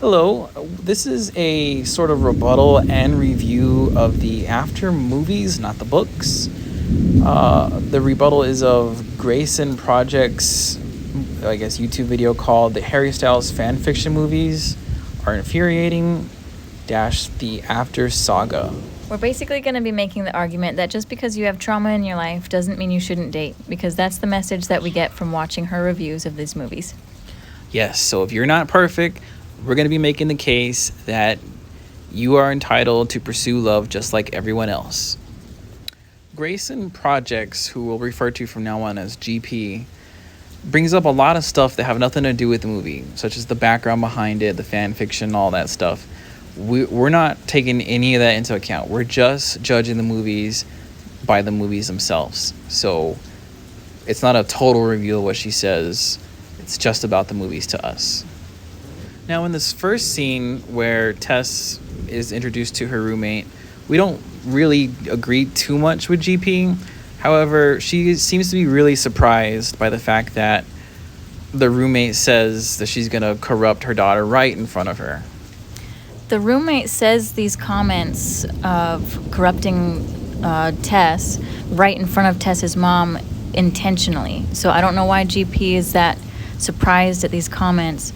Hello, this is a sort of rebuttal and review of the after movies, not the books. The rebuttal is of Grayson Project's, I guess, YouTube video called "The Harry Styles Fan Fiction Movies Are Infuriating Dash the After Saga." We're basically going to be making the argument that just because you have trauma in your life doesn't mean you shouldn't date, because that's the message that we get from watching her reviews of these movies. Yes, so if you're not perfect, we're going to be making the case that you are entitled to pursue love just like everyone else. Grayson Projects, who we'll refer to from now on as GP, brings up a lot of stuff that have nothing to do with the movie, such as the background behind it, the fan fiction, all that stuff. We're not taking any of that into account. We're just judging the movies by the movies themselves. So it's not a total review of what she says. It's just about the movies to us. Now, in this first scene where Tess is introduced to her roommate, we don't really agree too much with GP. However, she seems to be really surprised by the fact that the roommate says that she's going to corrupt her daughter right in front of her. The roommate says these comments of corrupting Tess right in front of Tess's mom intentionally. So I don't know why GP is that surprised at these comments.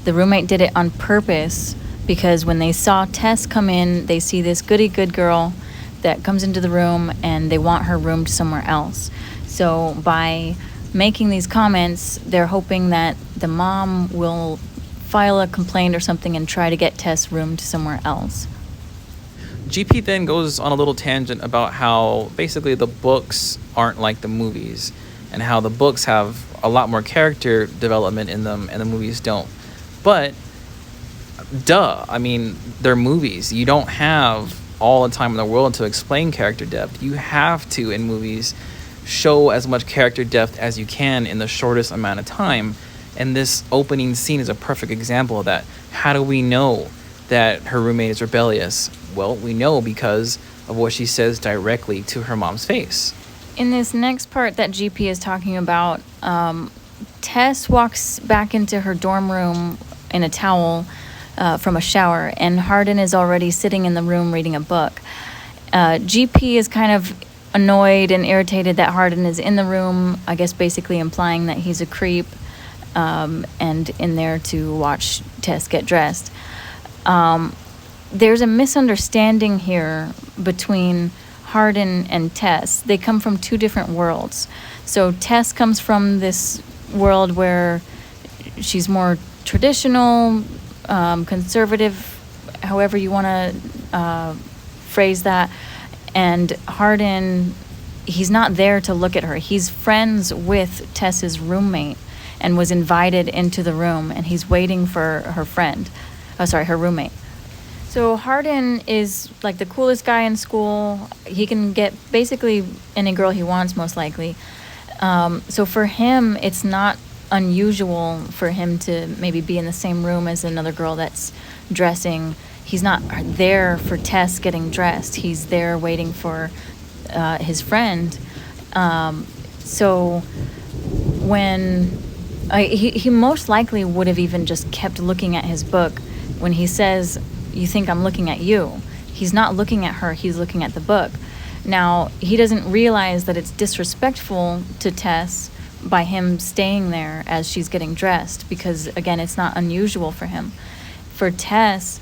The roommate did it on purpose because when they saw Tess come in, they see this goody good girl that comes into the room and they want her roomed somewhere else. So by making these comments, they're hoping that the mom will file a complaint or something and try to get Tess roomed somewhere else. GP then goes on a little tangent about how basically the books aren't like the movies and how the books have a lot more character development in them and the movies don't. But, duh, I mean, they're movies. You don't have all the time in the world to explain character depth. You have to, in movies, show as much character depth as you can in the shortest amount of time. And this opening scene is a perfect example of that. How do we know that her roommate is rebellious? Well, we know because of what she says directly to her mom's face. In this next part that GP is talking about, Tess walks back into her dorm room in a towel from a shower, and Hardin is already sitting in the room reading a book. GP is kind of annoyed and irritated that Hardin is in the room, I guess basically implying that he's a creep and in there to watch Tess get dressed. There's a misunderstanding here between Hardin and Tess. They come from two different worlds. So Tess comes from this world where she's more traditional, conservative, however you want to phrase that. And Hardin, he's not there to look at her. He's friends with Tess's roommate and was invited into the room, and he's waiting for her roommate. So Hardin is like the coolest guy in school. He can get basically any girl he wants, most likely. So for him, it's not unusual for him to maybe be in the same room as another girl that's dressing. He's not there for Tess getting dressed. He's there waiting for his friend. So when he most likely would have even just kept looking at his book. When he says, "You think I'm looking at you," he's not looking at her, he's looking at the book. Now, he doesn't realize that it's disrespectful to Tess by him staying there as she's getting dressed, because, again, it's not unusual for him. For Tess,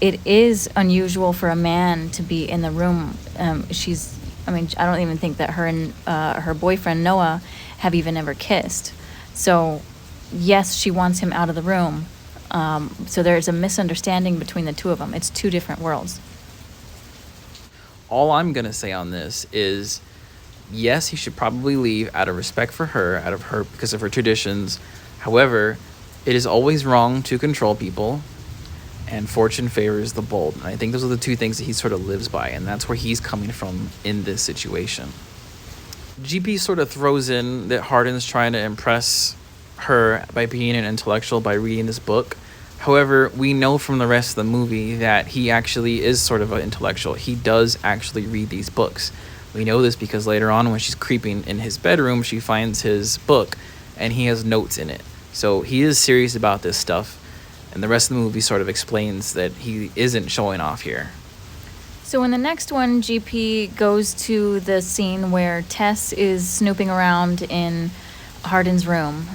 it is unusual for a man to be in the room. I don't even think that her and her boyfriend, Noah, have even ever kissed. So, yes, she wants him out of the room. So there's a misunderstanding between the two of them. It's two different worlds. All I'm going to say on this is, yes, he should probably leave out of respect for her, because of her traditions. However, it is always wrong to control people, and fortune favors the bold. And I think those are the two things that he sort of lives by, and that's where he's coming from in this situation. GP sort of throws in that Hardin's trying to impress her by being an intellectual by reading this book. However, we know from the rest of the movie that he actually is sort of an intellectual. He does actually read these books. We know this because later on when she's creeping in his bedroom, she finds his book and he has notes in it. So he is serious about this stuff. And the rest of the movie sort of explains that he isn't showing off here. So in the next one, GP goes to the scene where Tess is snooping around in Hardin's room.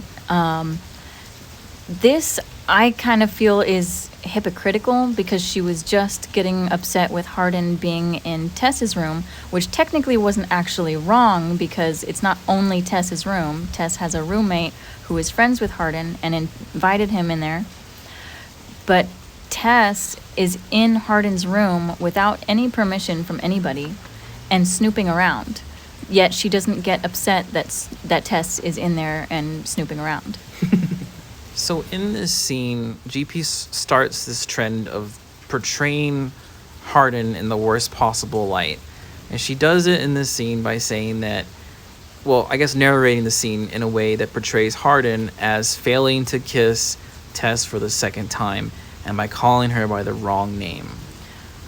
This, I kind of feel, is hypocritical because she was just getting upset with Hardin being in Tess's room, which technically wasn't actually wrong because it's not only Tess's room. Tess has a roommate who is friends with Hardin and invited him in there. But Tess is in Hardin's room without any permission from anybody and snooping around. Yet she doesn't get upset that Tess is in there and snooping around. So in this scene, GP starts this trend of portraying Hardin in the worst possible light. And she does it in this scene by saying that, well, I guess narrating the scene in a way that portrays Hardin as failing to kiss Tess for the second time and by calling her by the wrong name.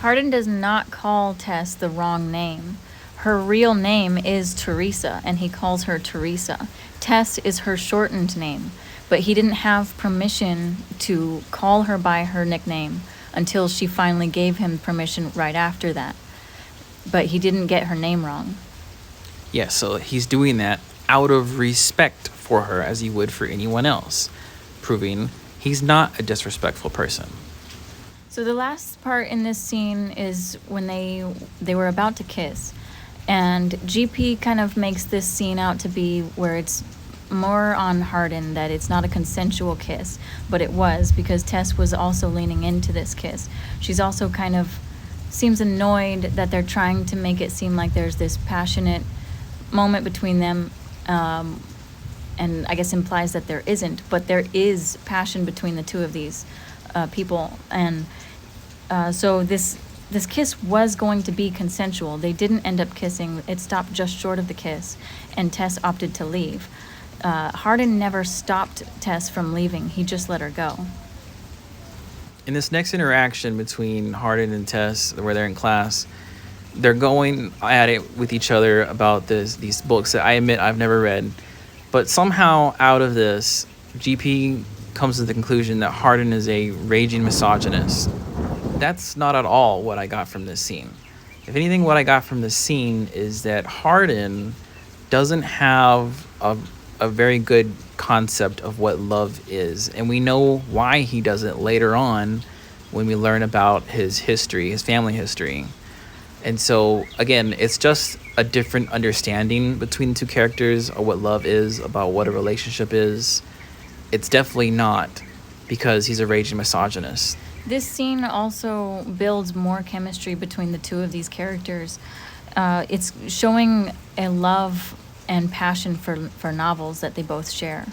Hardin does not call Tess the wrong name. Her real name is Teresa, and he calls her Teresa. Tess is her shortened name, but he didn't have permission to call her by her nickname until she finally gave him permission right after that. But he didn't get her name wrong. Yeah, so he's doing that out of respect for her as he would for anyone else, proving he's not a disrespectful person. So the last part in this scene is when they were about to kiss. And GP kind of makes this scene out to be where it's more on Hardin, that it's not a consensual kiss, but it was because Tess was also leaning into this kiss. She's also kind of seems annoyed that they're trying to make it seem like there's this passionate moment between them, and I guess implies that there isn't, but there is passion between the two of these people. And so this kiss was going to be consensual. They didn't end up kissing. It stopped just short of the kiss, and Tess opted to leave. Hardin never stopped Tess from leaving. He just let her go. In this next interaction between Hardin and Tess, where they're in class, they're going at it with each other about these books that I admit I've never read. But somehow out of this, GP comes to the conclusion that Hardin is a raging misogynist. That's not at all what I got from this scene. If anything, what I got from this scene is that Hardin doesn't have a very good concept of what love is. And we know why he doesn't later on when we learn about his history, his family history. And so, again, it's just a different understanding between the two characters of what love is, about what a relationship is. It's definitely not because he's a raging misogynist. This scene also builds more chemistry between the two of these characters. It's showing a love and passion for novels that they both share.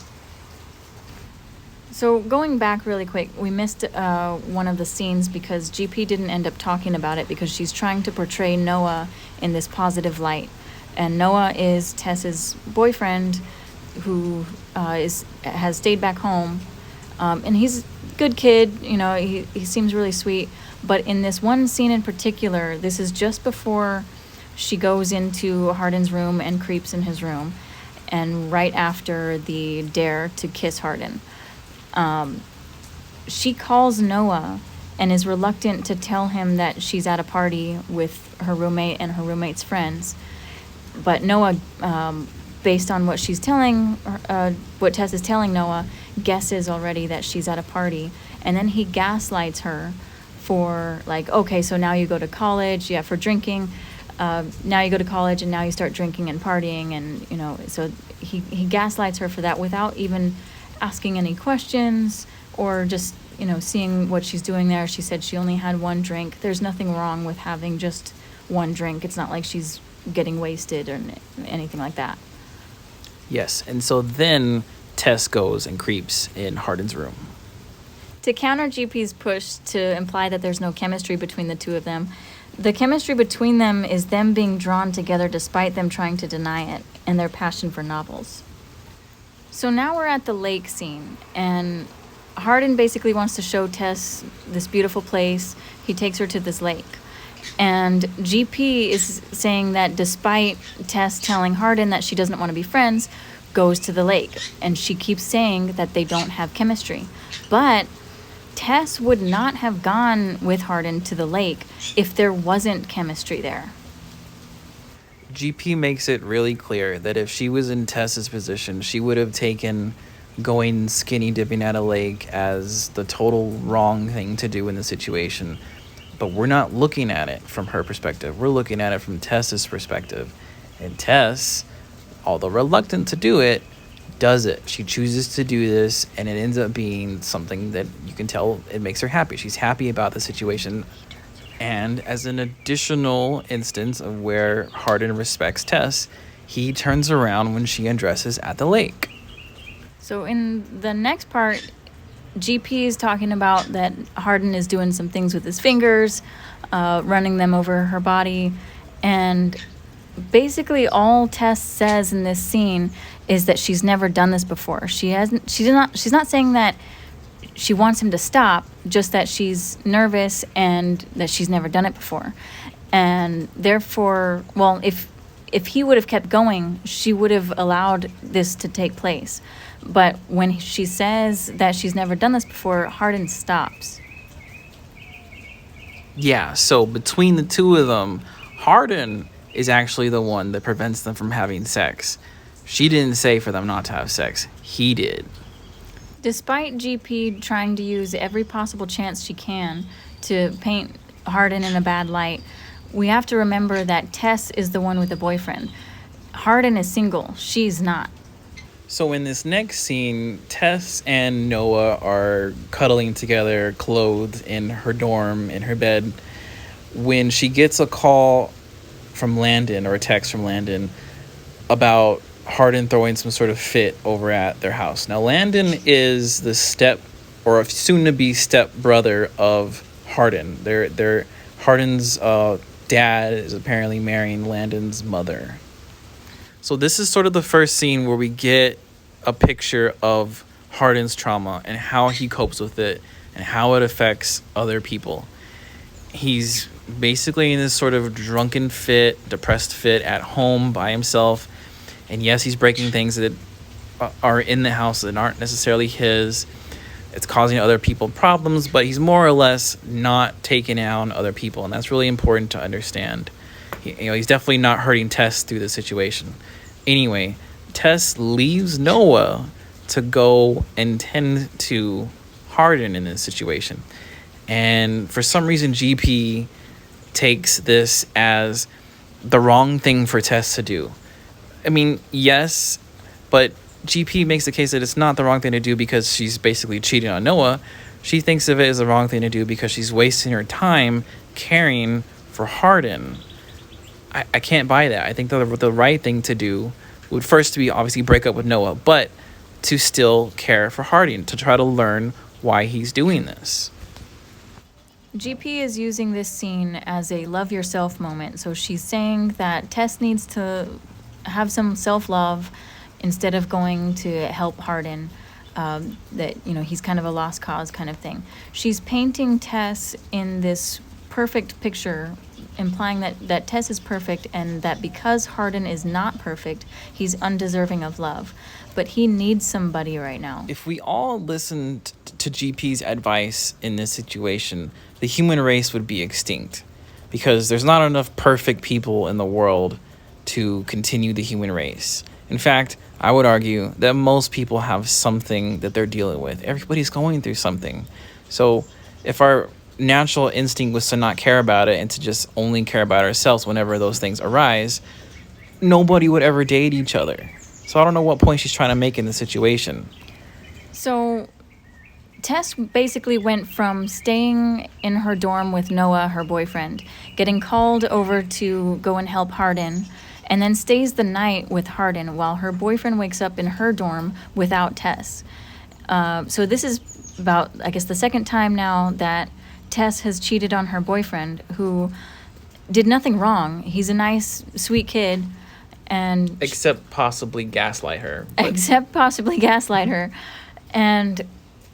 So going back really quick, we missed one of the scenes because GP didn't end up talking about it because she's trying to portray Noah in this positive light. And Noah is Tess's boyfriend who has stayed back home. And he's a good kid, you know, he seems really sweet. But in this one scene in particular, this is just before she goes into Hardin's room and creeps in his room, and right after the dare to kiss Hardin. She calls Noah and is reluctant to tell him that she's at a party with her roommate and her roommate's friends. But Noah, based on what what Tess is telling Noah, guesses already that she's at a party. And then he gaslights her for, like, okay, so now you go to college, for drinking. Now you go to college and now you start drinking and partying, and, you know, so he gaslights her for that without even asking any questions or just, you know, seeing what she's doing there. She said she only had one drink. There's nothing wrong with having just one drink. It's not like she's getting wasted or anything like that. Yes, and so then Tess goes and creeps in Hardin's room. To counter GP's push to imply that there's no chemistry between the two of them, the chemistry between them is them being drawn together despite them trying to deny it, and their passion for novels. So now we're at the lake scene, and Hardin basically wants to show Tess this beautiful place. He takes her to this lake. And GP is saying that despite Tess telling Hardin that she doesn't want to be friends, goes to the lake. And she keeps saying that they don't have chemistry. But Tess would not have gone with Hardin to the lake if there wasn't chemistry there. GP makes it really clear that if she was in Tess's position, she would have taken going skinny dipping at a lake as the total wrong thing to do in the situation. But we're not looking at it from her perspective. We're looking at it from Tess's perspective. And Tess, although reluctant to do it, does it. She chooses to do this, and it ends up being something that you can tell it makes her happy. She's happy about the situation. And as an additional instance of where Hardin respects Tess, he turns around when she undresses at the lake. So in the next part, GP is talking about that Hardin is doing some things with his fingers, running them over her body, and basically all Tess says in this scene is that she's never done this before. She's not saying that she wants him to stop, just that she's nervous and that she's never done it before. And therefore, well, if he would have kept going, she would have allowed this to take place. But when she says that she's never done this before, Hardin stops. Yeah, so between the two of them, Hardin is actually the one that prevents them from having sex. She didn't say for them not to have sex. He did. Despite GP trying to use every possible chance she can to paint Hardin in a bad light, we have to remember that Tess is the one with the boyfriend. Hardin is single. She's not. So in this next scene, Tess and Noah are cuddling together, clothed in her dorm, in her bed, when she gets a call from Landon, or a text from Landon, about Hardin throwing some sort of fit over at their house. Now, Landon is the or soon-to-be step-brother of Hardin. Hardin's dad is apparently marrying Landon's mother. So this is sort of the first scene where we get a picture of Hardin's trauma and how he copes with it and how it affects other people. He's basically in this sort of drunken fit, depressed fit at home by himself. And yes, he's breaking things that are in the house that aren't necessarily his. It's causing other people problems, but he's more or less not taking down other people. And that's really important to understand. He's definitely not hurting Tess through the situation. Anyway, Tess leaves Noah to go and tend to Hardin in this situation. And for some reason, GP takes this as the wrong thing for Tess to do. I mean, yes, but GP makes the case that it's not the wrong thing to do because she's basically cheating on Noah. She thinks of it as the wrong thing to do because she's wasting her time caring for Hardin. I can't buy that. I think the right thing to do would first be obviously break up with Noah, but to still care for Hardin, to try to learn why he's doing this. GP is using this scene as a love yourself moment. So she's saying that Tess needs to have some self-love instead of going to help Hardin, that, he's kind of a lost cause kind of thing. She's painting Tess in this perfect picture, implying that Tess is perfect and that because Hardin is not perfect, he's undeserving of love. But he needs somebody right now. If we all listened to GP's advice in this situation, the human race would be extinct because there's not enough perfect people in the world to continue the human race. In fact, I would argue that most people have something that they're dealing with. Everybody's going through something. So if our natural instinct was to not care about it and to just only care about ourselves whenever those things arise, nobody would ever date each other. So I don't know what point she's trying to make in the situation. So Tess basically went from staying in her dorm with Noah, her boyfriend, getting called over to go and help Hardin, and then stays the night with Hardin while her boyfriend wakes up in her dorm without Tess. So this is about, I guess, the second time now that Tess has cheated on her boyfriend, who did nothing wrong. He's a nice, sweet kid. Except possibly gaslight her. And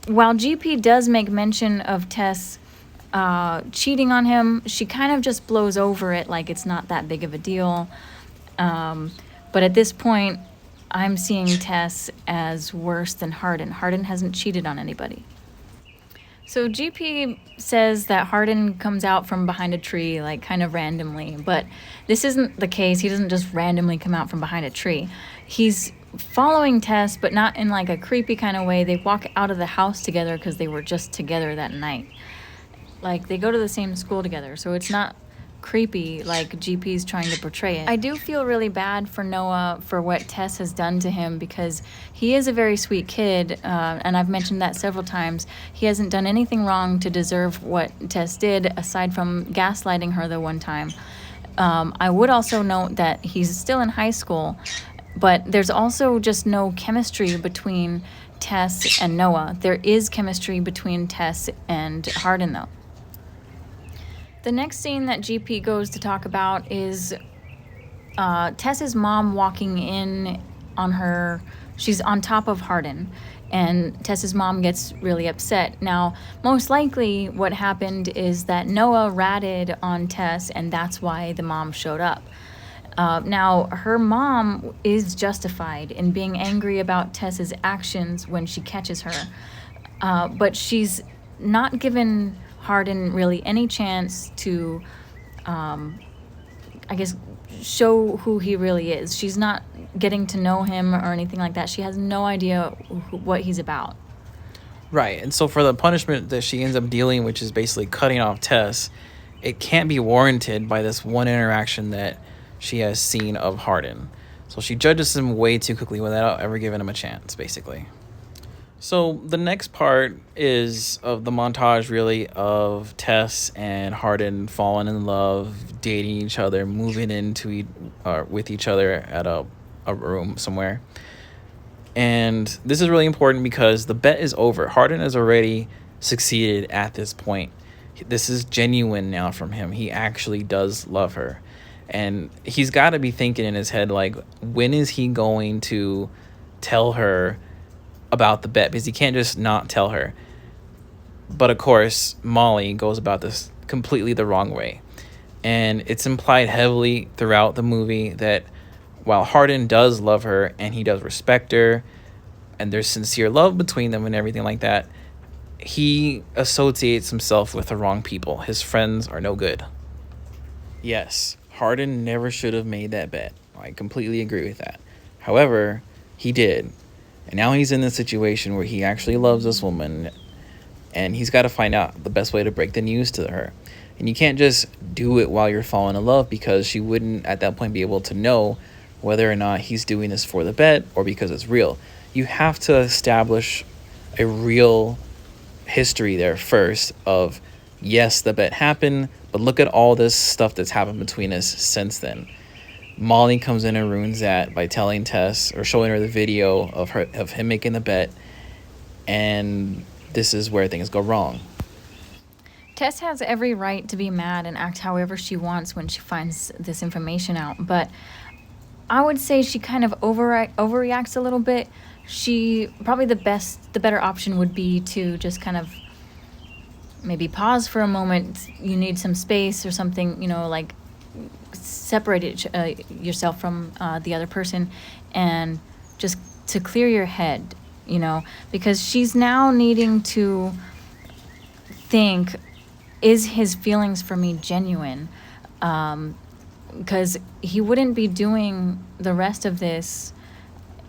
while GP does make mention of Tess cheating on him, she kind of just blows over it like it's not that big of a deal. But at this point, I'm seeing Tess as worse than Hardin. Hardin hasn't cheated on anybody. So GP says that Hardin comes out from behind a tree, like kind of randomly, but this isn't the case. He doesn't just randomly come out from behind a tree. He's following Tess, but not in like a creepy kind of way. They walk out of the house together because they were just together that night. Like they go to the same school together, so it's not creepy like GP's trying to portray it. I do feel really bad for Noah for what Tess has done to him because he is a very sweet kid, and I've mentioned that several times. He hasn't done anything wrong to deserve what Tess did aside from gaslighting her the one time. I would also note that he's still in high school, but there's also just no chemistry between Tess and Noah. There is chemistry between Tess and Hardin though. The next scene that GP goes to talk about is Tess's mom walking in on her. She's on top of Hardin, and Tess's mom gets really upset. Now, most likely what happened is that Noah ratted on Tess, and that's why the mom showed up. Now, her mom is justified in being angry about Tess's actions when she catches her, but she's not given Hardin really any chance to, I guess, show who he really is. She's not getting to know him or anything like that. She has no idea what he's about. Right, and so for the punishment that she ends up dealing, which is basically cutting off Tess, it can't be warranted by this one interaction that she has seen of Hardin. So she judges him way too quickly without ever giving him a chance, basically. So the next part is of the montage, really, of Tess and Hardin falling in love, dating each other, moving into with each other at a room somewhere. And this is really important because the bet is over. Hardin has already succeeded at this point. This is genuine now from him. He actually does love her. And he's got to be thinking in his head, like, when is he going to tell her about the bet? Because he can't just not tell her. But of course, Molly goes about this completely the wrong way. And it's implied heavily throughout the movie that while Hardin does love her and he does respect her and there's sincere love between them and everything like that, he associates himself with the wrong people. His friends are no good. Yes, Hardin never should have made that bet. I completely agree with that. However, he did. And now he's in this situation where he actually loves this woman, and he's got to find out the best way to break the news to her. And you can't just do it while you're falling in love, because she wouldn't at that point be able to know whether or not he's doing this for the bet or because it's real. You have to establish a real history there first of, yes, the bet happened, but look at all this stuff that's happened between us since then. Molly comes in and ruins that by telling Tess or showing her the video of him making the bet, and this is where things go wrong. Tess has every right to be mad and act however she wants when she finds this information out, but I would say she kind of overreacts a little bit. She probably the better option would be to just kind of maybe pause for a moment. You need some space or something, like separate yourself from the other person and just to clear your head, because she's now needing to think, is his feelings for me genuine? Because he wouldn't be doing the rest of this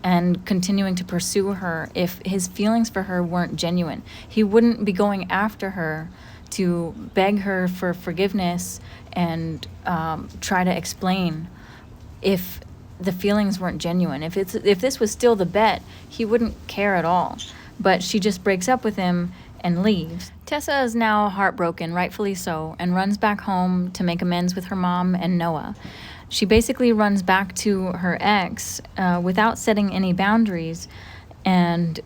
and continuing to pursue her if his feelings for her weren't genuine. He wouldn't be going after her to beg her for forgiveness and try to explain if the feelings weren't genuine. If this was still the bet, he wouldn't care at all. But she just breaks up with him and leaves. Tessa is now heartbroken, rightfully so, and runs back home to make amends with her mom and Noah. She basically runs back to her ex without setting any boundaries, and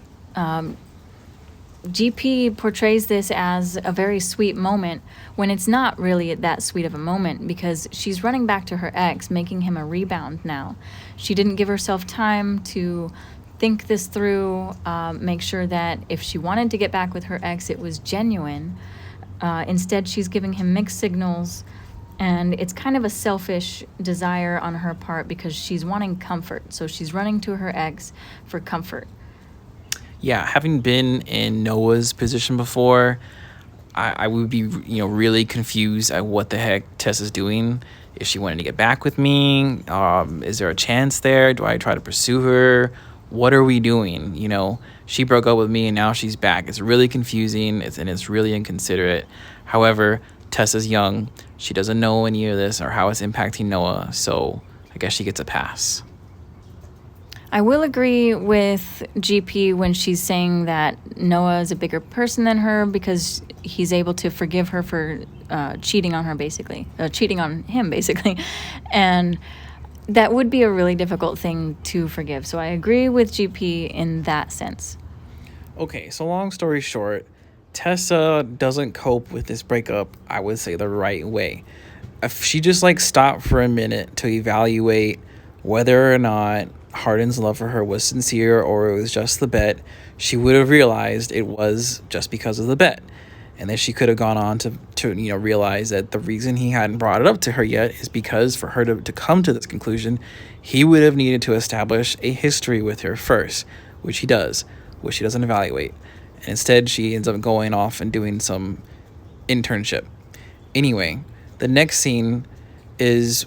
GP portrays this as a very sweet moment when it's not really that sweet of a moment, because she's running back to her ex, making him a rebound now. She didn't give herself time to think this through, make sure that if she wanted to get back with her ex, it was genuine. Instead, she's giving him mixed signals, and it's kind of a selfish desire on her part because she's wanting comfort. So she's running to her ex for comfort. Yeah, having been in Noah's position before, I would be, really confused at what the heck Tess is doing. If she wanted to get back with me, is there a chance there? Do I try to pursue her? What are we doing? She broke up with me and now she's back. It's really confusing. It's really inconsiderate. However, Tess is young. She doesn't know any of this or how it's impacting Noah. So I guess she gets a pass. I will agree with GP when she's saying that Noah is a bigger person than her because he's able to forgive her for cheating on him, basically. And that would be a really difficult thing to forgive. So I agree with GP in that sense. Okay, so long story short, Tessa doesn't cope with this breakup, I would say, the right way. If she just stopped for a minute to evaluate whether or not Hardin's love for her was sincere or it was just the bet, she would have realized it was just because of the bet. And then she could have gone on to realize that the reason he hadn't brought it up to her yet is because for her to come to this conclusion, he would have needed to establish a history with her first, which he does, which she doesn't evaluate. And instead, she ends up going off and doing some internship. Anyway, the next scene is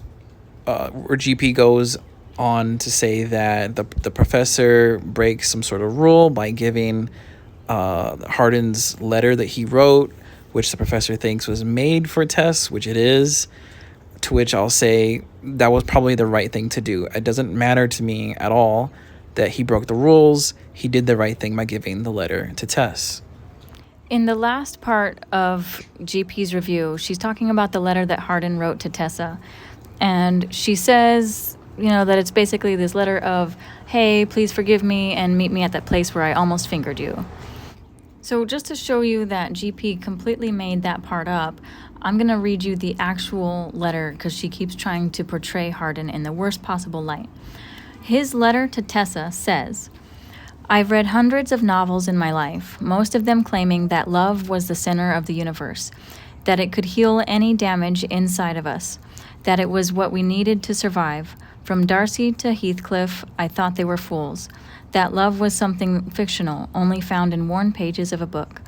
where GP goes on to say that the professor breaks some sort of rule by giving Hardin's letter that he wrote, which the professor thinks was made for Tess, which it is, to which I'll say that was probably the right thing to do. It doesn't matter to me at all that he broke the rules. He did the right thing by giving the letter to Tess. In the last part of GP's review, she's talking about the letter that Hardin wrote to Tessa. And she says, that it's basically this letter of, hey, please forgive me and meet me at that place where I almost fingered you. So just to show you that GP completely made that part up, I'm going to read you the actual letter because she keeps trying to portray Hardin in the worst possible light. His letter to Tessa says, I've read hundreds of novels in my life, most of them claiming that love was the center of the universe, that it could heal any damage inside of us, that it was what we needed to survive. From Darcy to Heathcliff, I thought they were fools, that love was something fictional, only found in worn pages of a book,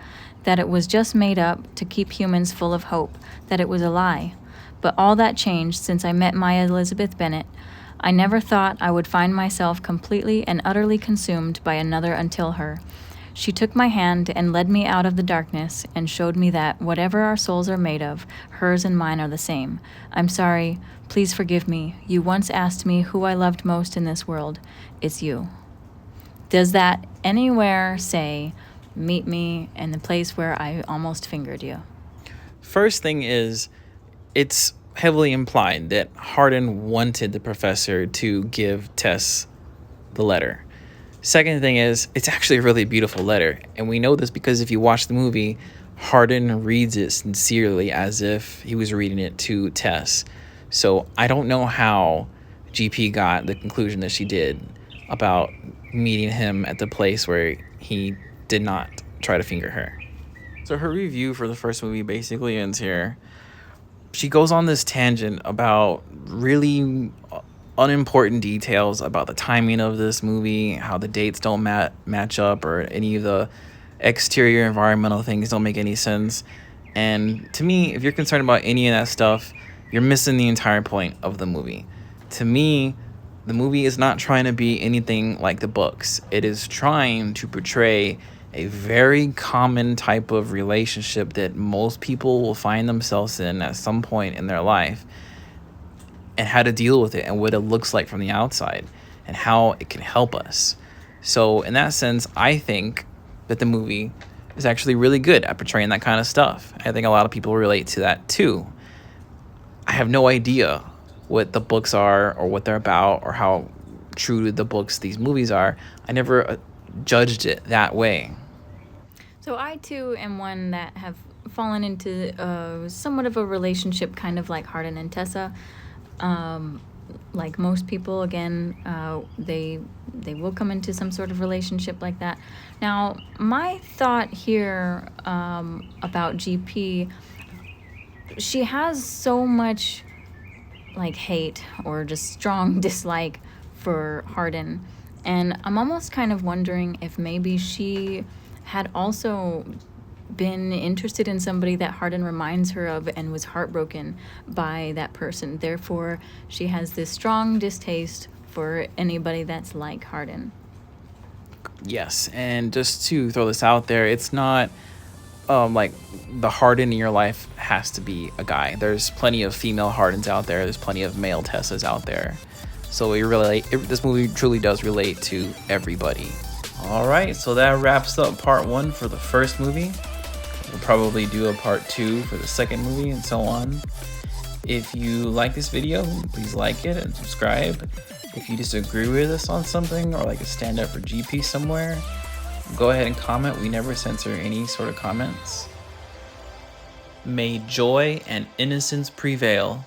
that it was just made up to keep humans full of hope, that it was a lie. But all that changed since I met my Elizabeth Bennet. I never thought I would find myself completely and utterly consumed by another until her. She took my hand and led me out of the darkness and showed me that whatever our souls are made of, hers and mine are the same. I'm sorry. Please forgive me. You once asked me who I loved most in this world. It's you. Does that anywhere say, meet me in the place where I almost fingered you? First thing is, it's heavily implied that Hardin wanted the professor to give Tess the letter. Second thing is, it's actually a really beautiful letter. And we know this because if you watch the movie, Hardin reads it sincerely as if he was reading it to Tess. So I don't know how GP got the conclusion that she did about meeting him at the place where he did not try to finger her. So her review for the first movie basically ends here. She goes on this tangent about really unimportant details about the timing of this movie, how the dates don't match up, or any of the exterior environmental things don't make any sense. And to me, if you're concerned about any of that stuff, you're missing the entire point of the movie. To me, the movie is not trying to be anything like the books. It is trying to portray a very common type of relationship that most people will find themselves in at some point in their life, and how to deal with it and what it looks like from the outside and how it can help us. So in that sense, I think that the movie is actually really good at portraying that kind of stuff. I think a lot of people relate to that too. I have no idea what the books are or what they're about or how true to the books these movies are. I never judged it that way. So I too am one that have fallen into somewhat of a relationship, kind of like Hardin and Tessa. Like most people, again, they will come into some sort of relationship like that. Now, my thought here about GP, she has so much hate or just strong dislike for Hardin, and I'm almost kind of wondering if maybe she had also been interested in somebody that Hardin reminds her of and was heartbroken by that person. Therefore, she has this strong distaste for anybody that's like Hardin. Yes, and just to throw this out there, it's not like the Hardin in your life has to be a guy. There's plenty of female Hardins out there. There's plenty of male Tessas out there. So this movie truly does relate to everybody. All right, so that wraps up part 1 for the first movie. We'll probably do a part 2 for the second movie and so on. If you like this video, please like it and subscribe. If you disagree with us on something or like a stand up for GP somewhere, go ahead and comment. We never censor any sort of comments. May joy and innocence prevail.